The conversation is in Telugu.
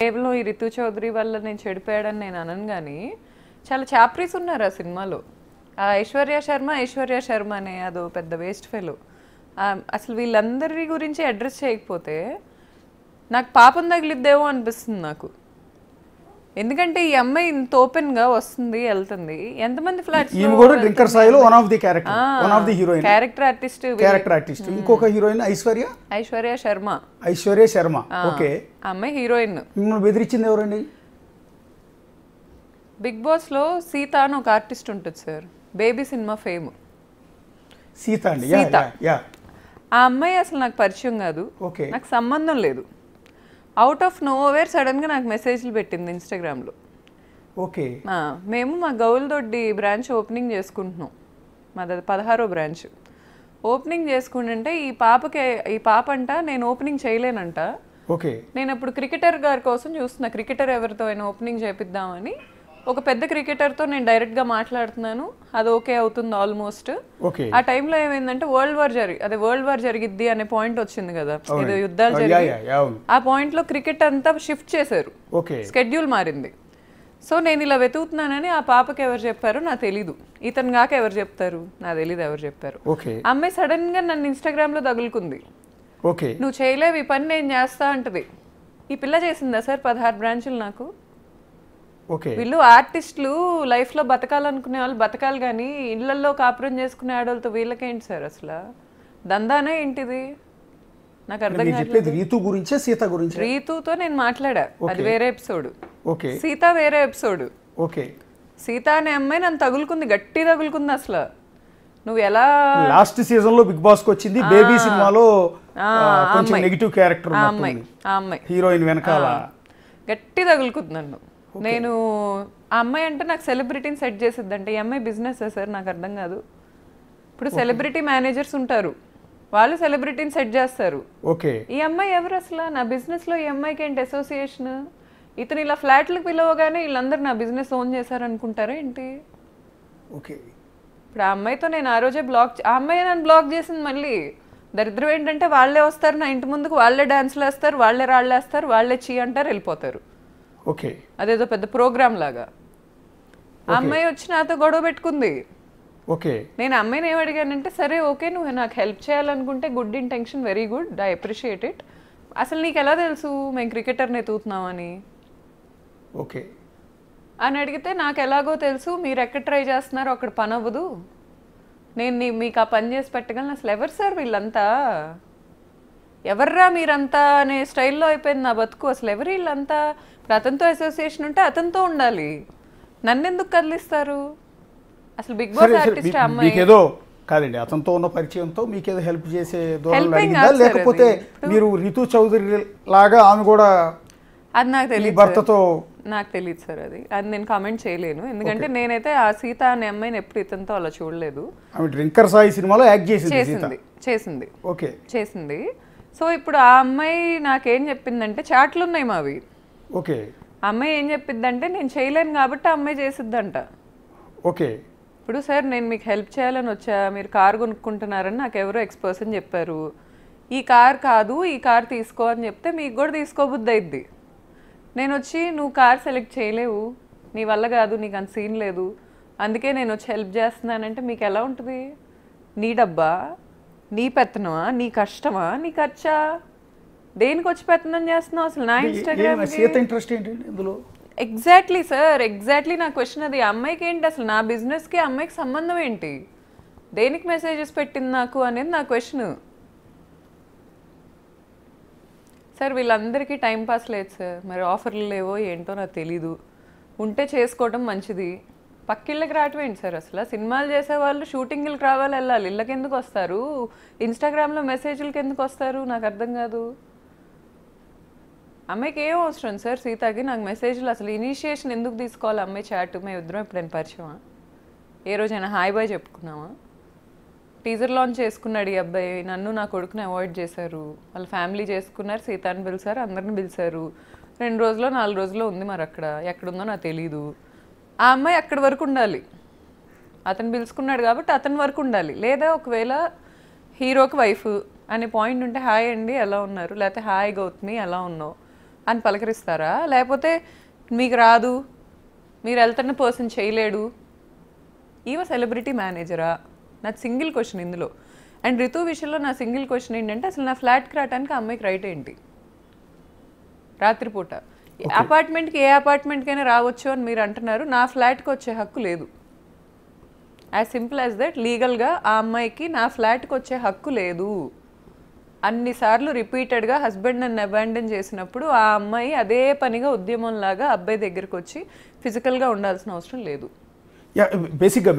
కేవలం ఈ రితు చౌదరి వల్ల నేను చెడిపోయాడని నేను అనను కానీ చాలా చాప్రీస్ ఉన్నారు ఆ సినిమాలో. ఆ ఐశ్వర్య శర్మ అనే అదో పెద్ద వేస్ట్ ఫెలో. అసలు వీళ్ళందరి గురించి అడ్రస్ చేయకపోతే నాకు పాపం తగిలిద్దేమో అనిపిస్తుంది నాకు. ఎందుకంటే ఈ అమ్మాయి ఇంత ఓపెన్ గా వస్తుంది వెళ్తుంది. ఎంతమంది ఫ్లాట్స్ క్యారెక్టర్ ఆర్టిస్ట్. ఇంకొక హీరోయిన్ ఐశ్వర్య శర్మ. ఓకే, అమ్మాయి హీరోయిన్. మిమ్మల్ని బెదిరించింది ఎవరండి? బిగ్ బాస్ లో సీత అని ఒక ఆర్టిస్ట్ ఉంటుంది sir, baby cinema fame. Sita అండి. ఆ అమ్మాయి అసలు నాకు పరిచయం కాదు, నాకు సంబంధం లేదు. అవుట్ ఆఫ్ నోవేర్ సడన్ గా నాకు మెసేజ్లు పెట్టింది ఇన్స్టాగ్రామ్లో. ఓకే, మేము మా గౌల్దొడ్డి బ్రాంచ్ ఓపెనింగ్ చేసుకుంటున్నాం, మాది 16వ బ్రాంచ్. ఓపెనింగ్ చేసుకుంటుంటే ఈ పాప అంట నేను ఓపెనింగ్ చేయలేనంట. ఓకే, నేను అప్పుడు క్రికెటర్ గారి కోసం చూస్తున్నా, క్రికెటర్ ఎవరితో అయినా ఓపెనింగ్ చేపిద్దామని. ఒక పెద్ద క్రికెటర్తో నేను డైరెక్ట్గా మాట్లాడుతున్నాను, అది ఓకే అవుతుంది ఆల్మోస్ట్. ఆ టైంలో ఏమైందంటే వరల్డ్ వార్ జరిగిద్ది అనే పాయింట్ వచ్చింది కదా, ఏదో యుద్ధాలు జరిగి. ఆ పాయింట్లో క్రికెట్ అంతా షిఫ్ట్ చేశారు, స్కెడ్యూల్ మారింది. సో నేను ఇలా వెతుకుతున్నానని ఆ పాపకి ఎవరు చెప్పారో నాకు తెలీదు, ఇతను కాక ఎవరు చెప్తారు నాకు తెలీదు ఎవరు చెప్పారు. అమ్మాయి సడన్ గా నన్ను ఇన్స్టాగ్రామ్ లో తగులుకుంది. నువ్వు చేయలేవు ఈ పని, నేను చేస్తా అంటది. ఈ పిల్ల చేసిందా సార్ 16 బ్రాంచులు నాకు? వీళ్ళు ఆర్టిస్టులు లైఫ్ లో బతకాలనుకునే వాళ్ళు బతకాలి కానీ ఇళ్లలో కాపురం చేసుకునే ఆడవాళ్ళతో వీళ్ళకేంటి సార్ అసలు దందానే ఏంటిది నాకు అర్థం కాదు. రీతుతో నేను మాట్లాడా, అది వేరే ఎపిసోడ్. సీత వేరే ఎపిసోడ్. సీత అనే అమ్మాయి నన్ను తగులుకుంది, గట్టి తగులుకుంది. అసలు నువ్వు ఎలా లాస్ట్ సీజన్ లో బిగ్ బాస్ కి వచ్చింది, బేబీ సినిమాలో కొంచెం నెగటివ్ క్యారెక్టర్ ఆ అమ్మాయి హీరోయిన్ వెనకాల గట్టి తగులుకుంది నన్ను. నేను ఆ అమ్మాయి అంటే నాకు సెలబ్రిటీని సెట్ చేసిద్ది అంటే, ఈ అమ్మాయి బిజినెస్ సార్ నాకు అర్థం కాదు. ఇప్పుడు సెలబ్రిటీ మేనేజర్స్ ఉంటారు, వాళ్ళు సెలబ్రిటీని సెట్ చేస్తారు. ఈ అమ్మాయి ఎవరు అసలు? నా బిజినెస్ లో ఈ అమ్మాయికి ఏంటి అసోసియేషన్? ఇతను ఇలా ఫ్లాట్లకు పిలవగానే వీళ్ళందరూ నా బిజినెస్ ఓన్ చేశారనుకుంటారా ఏంటి? ఇప్పుడు ఆ అమ్మాయితో నేను ఆ రోజే ఆ అమ్మాయి నన్ను బ్లాక్ చేసింది. మళ్ళీ దరిద్రం ఏంటంటే వాళ్ళే వస్తారు నా ఇంటి ముందుకు, వాళ్ళే డాన్స్లు వేస్తారు, వాళ్ళే రాళ్ళేస్తారు, వాళ్ళే చీ అంటారు, వెళ్ళిపోతారు. అదేదో పెద్ద ప్రోగ్రామ్ లాగా. ఆ అమ్మాయి వచ్చి నాతో గొడవ పెట్టుకుంది. నేను అమ్మాయిని ఏం అడిగానంటే, సరే ఓకే నువ్వు నాకు హెల్ప్ చేయాలనుకుంటే good intention, very good, I appreciate it. అసలు నీకు ఎలా తెలుసు మేము క్రికెటర్ని ఎత్తుతున్నామని అని అడిగితే, నాకు ఎలాగో తెలుసు, మీరు ఎక్కడ ట్రై చేస్తున్నారో అక్కడ పని అవ్వదు, నేను మీకు ఆ పని చేసి పెట్టగలను. అసలు ఎవరు సార్ వీళ్ళంతా? ఎవర్రా మీరంతా అనే స్టైల్లో అయిపోయింది నా బతుకు. అసలు ఎవరు వీళ్ళంతా? అతనితో అసోసియేషన్ ఉంటే అతనితో ఉండాలి, నన్నెందుకు కదిలిస్తారు? అసలు బిగ్ బాస్ ఆర్టిస్ట్ అమ్మాయి కాదండి, అతనితో ఉన్న పరిచయంతో మీకేదో హెల్ప్ చేసే లేకపోతే మీరు రితు చౌదరి లాగా ఆమె కూడా? అది నాకు తెలియదు భర్తతో, నాకు తెలియదు సార్, అది నేను కామెంట్ చేయలేను. ఎందుకంటే నేనైతే ఆ సీత అనే అమ్మాయిని ఎప్పుడు ఇతనితో అలా చూడలేదు. డ్రింకర్ సాయి సినిమాలో యాక్ట్ చేసింది. సో ఇప్పుడు ఆ అమ్మాయి నాకేం చెప్పిందంటే, చాట్లు ఉన్నాయి మావి. అమ్మాయి ఏం చెప్పిందంటే, నేను చేయలేను కాబట్టి ఆ అమ్మాయి చేసిద్దంట. ఇప్పుడు సార్ నేను మీకు హెల్ప్ చేయాలని వచ్చా, మీరు కార్ కొనుక్కుంటున్నారని నాకు ఎవరో ఎక్స్పర్సన్ చెప్పారు. ఈ కార్ కాదు, ఈ కార్ తీసుకో అని చెప్తే మీకు కూడా తీసుకోబుద్ది అయిద్ది. నేను వచ్చి నువ్వు కార్ సెలెక్ట్ చేయలేవు, నీ వల్ల కాదు, నీకు అంత సీన్ లేదు, అందుకే నేను వచ్చి హెల్ప్ చేస్తున్నానంటే మీకు ఎలా ఉంటుంది? నీ డబ్బా, నీ పెత్తనమా, నీ కష్టమా, నీ ఖర్చా? దేనికి వచ్చి పెత్తనం చేస్తున్నావు అసలు నా ఇన్స్టాగ్రామ్? ఎగ్జాక్ట్లీ సార్, ఎగ్జాక్ట్లీ నా క్వశ్చన్ అది. అమ్మాయికి ఏంటి అసలు నా బిజినెస్కి అమ్మాయికి సంబంధం ఏంటి? దేనికి మెసేజెస్ పెట్టింది నాకు అనేది నా క్వశ్చన్. సార్ వీళ్ళందరికీ టైంపాస్ లేదు సార్, మరి ఆఫర్లు లేవో ఏంటో నాకు తెలీదు. ఉంటే చేసుకోవడం మంచిది, పక్కిళ్ళకి రావటం ఏంటి సార్? అసలు సినిమాలు చేసేవాళ్ళు షూటింగ్లకు రావాలి, వెళ్ళాలి, ఇళ్ళకి ఎందుకు వస్తారు? ఇన్స్టాగ్రామ్లో మెసేజ్లకి ఎందుకు వస్తారు? నాకు అర్థం కాదు. అమ్మాయికి ఏం అవసరం సార్? సీతకి నాకు మెసేజ్లు అసలు ఇనిషియేషన్ ఎందుకు తీసుకోవాలి? అమ్మాయి చాట్ మేము ఇద్దరం ఎప్పుడైనా పరిచయమా? ఏ రోజైనా హాయ్ బాయ్ చెప్పుకున్నామా? టీజర్ లాంచ్ చేసుకున్నాడు ఈ అబ్బాయి, నన్ను నా కొడుకుని అవాయిడ్ చేశారు, వాళ్ళ ఫ్యామిలీ చేసుకున్నారు, సీతాని పిలిచారు, అందరిని పిలిచారు. 2 రోజులో 4 రోజుల్లో ఉంది, మరి అక్కడ ఎక్కడుందో నాకు తెలీదు. ఆ అమ్మాయి అక్కడి వరకు ఉండాలి, అతను పిలుచుకున్నాడు కాబట్టి అతని వరకు ఉండాలి. లేదా ఒకవేళ హీరోకి వైఫ్ అనే పాయింట్ ఉంటే హాయ్ అండి ఎలా ఉన్నారు, లేకపోతే హాయ్ గౌతమి ఎలా ఉన్నావు, అని పలకరిస్తారా, లేకపోతే మీకు రాదు, మీరు వెళ్తున్న పర్సన్ చేయలేడు, ఈవ సెలబ్రిటీ మేనేజరా? నాది సింగిల్ క్వశ్చన్ ఇందులో. అండ్ రితు విషయంలో నా సింగిల్ క్వశ్చన్ ఏంటంటే, అసలు నా ఫ్లాట్కి రావడానికి ఆ అమ్మాయికి రైట్ ఏంటి? రాత్రిపూట అపార్ట్మెంట్కి ఏ అపార్ట్మెంట్కైనా రావచ్చు అని మీరు అంటున్నారు, నా ఫ్లాట్కి వచ్చే హక్కు లేదు. As simple as that. లీగల్గా ఆ అమ్మాయికి నా ఫ్లాట్కి వచ్చే హక్కు లేదు. అన్నిసార్లు రిపీటెడ్గా హస్బెండ్ నన్ను అబాండన్ చేసినప్పుడు ఆ అమ్మాయి అదే పనిగా ఉద్యమంలాగా అబ్బాయి దగ్గరికి వచ్చి ఫిజికల్గా ఉండాల్సిన అవసరం లేదు. బేసిక్గా